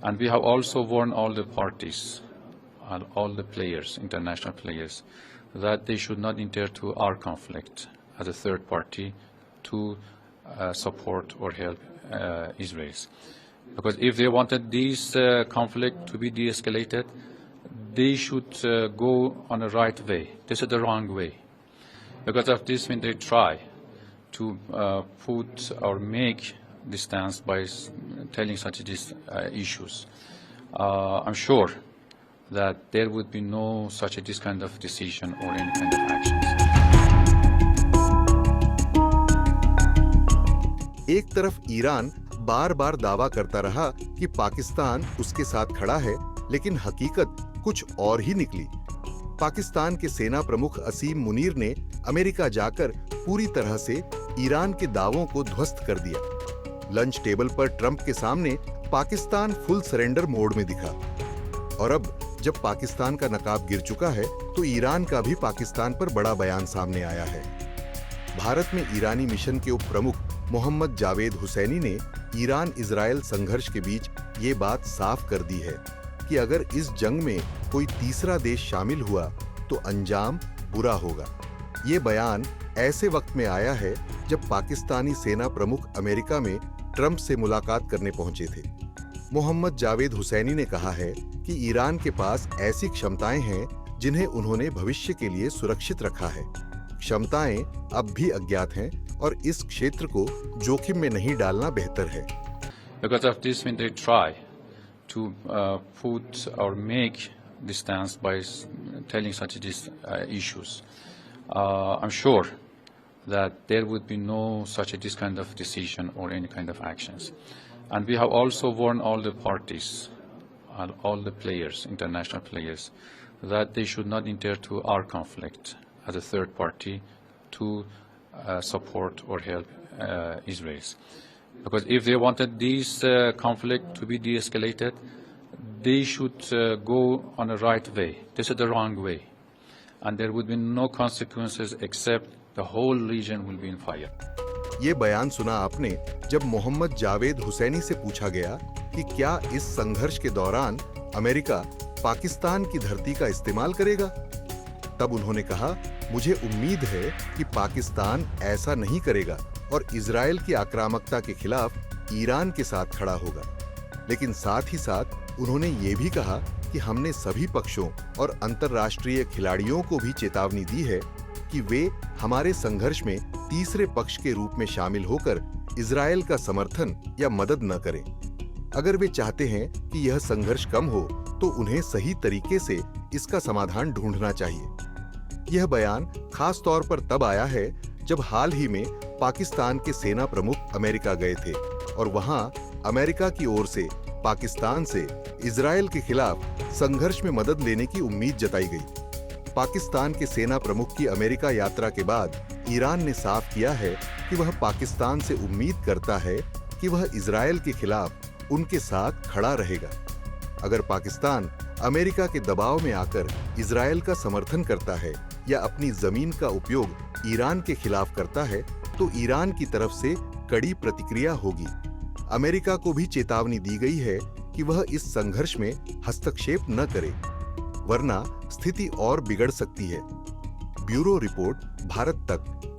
And we have also warned all the parties, all the players, international players, that they should not enter to our conflict as a third party to support or help Israel. Because if they wanted this conflict to be de-escalated, they should go on the right way. This is the wrong way. Because of this, when they try to put or make this stance by telling such these issues, I'm sure that there would be no such this kind of decision or any kind of actions. एक तरफ Iran बार बार दावा करता रहा कि पाकिस्तान उसके साथ खड़ा है, लेकिन हकीकत कुछ और ही निकली। पाकिस्तान के सेना प्रमुख असीम मुनीर ने अमेरिका जाकर पूरी तरह से ईरान के दावों को ध्वस्त कर दिया। लंच टेबल पर ट्रंप के सामने पाकिस्तान फुल सरेंडर मोड में दिखा। और अब जब पाकिस्तान का नकाब गिर चुका है, तो ईरान का भी पाकिस्तान पर बड़ा बयान सामने आया है। भारत में ईरानी मिशन के उप प्रमुख मोहम्मद जावेद हुसैनी ने ईरान इजराइल संघर्ष के बीच ये बात साफ कर दी है कि अगर इस जंग में कोई तीसरा देश शामिल हुआ तो अंजाम बुरा होगा। ये बयान ऐसे वक्त में आया है जब पाकिस्तानी सेना प्रमुख अमेरिका में ट्रंप से मुलाकात करने पहुंचे थे। मोहम्मद जावेद हुसैनी ने कहा है कि ईरान के पास ऐसी क्षमताएं हैं जिन्हें उन्होंने भविष्य के लिए सुरक्षित रखा है। क्षमताएं अब भी अज्ञात हैं और इस क्षेत्र को जोखिम में नहीं डालना बेहतर है। Because of this, when they try to put or make this stance by telling such these issues, I'm sure that there would be no such this kind of decision or any kind of actions. And we have also warned all the parties, all the players, international players, that they should not enter to our conflict as a third party to support or help Israel. Because if they wanted this conflict to be de-escalated, they should go on the right way. This is the wrong way. And there would be no consequences except the whole region will be in fire. ये बयान सुना आपने जब मोहम्मद जावेद हुसैनी से पूछा गया कि क्या इस संघर्ष के दौरान अमेरिका पाकिस्तान की धरती का इस्तेमाल करेगा। तब उन्होंने कहा, मुझे उम्मीद है कि पाकिस्तान ऐसा नहीं करेगा और इजराइल की आक्रामकता के खिलाफ ईरान के साथ खड़ा होगा। लेकिन साथ ही साथ उन्होंने ये भी कहा कि हमने सभी पक्षों और अंतर्राष्ट्रीय खिलाड़ियों को भी चेतावनी दी है कि वे हमारे संघर्ष में तीसरे पक्ष के रूप में शामिल होकर इजराइल का समर्थन या मदद न करें। अगर वे चाहते हैं कि यह संघर्ष कम हो, तो उन्हें सही तरीके से इसका समाधान ढूंढना चाहिए। यह बयान खास तौर पर तब आया है जब हाल ही में पाकिस्तान के सेना प्रमुख अमेरिका गए थे और वहां अमेरिका की ओर से पाकिस्तान से इजराइल के खिलाफ संघर्ष में मदद लेने की उम्मीद जताई गई। पाकिस्तान के सेना प्रमुख की अमेरिका यात्रा के बाद ईरान ने साफ किया है कि वह पाकिस्तान से उम्मीद करता है कि वह इजराइल के खिलाफ उनके साथ खड़ा रहेगा। अगर पाकिस्तान अमेरिका के दबाव में आकर इजराइल का समर्थन करता है या अपनी जमीन का उपयोग ईरान के खिलाफ करता है, तो ईरान की तरफ से कड़ी प्रतिक्रिया होगी। अमेरिका को भी चेतावनी दी गई है कि वह इस संघर्ष में हस्तक्षेप न करे, वरना स्थिति और बिगड़ सकती है। ब्यूरो रिपोर्ट, भारत तक।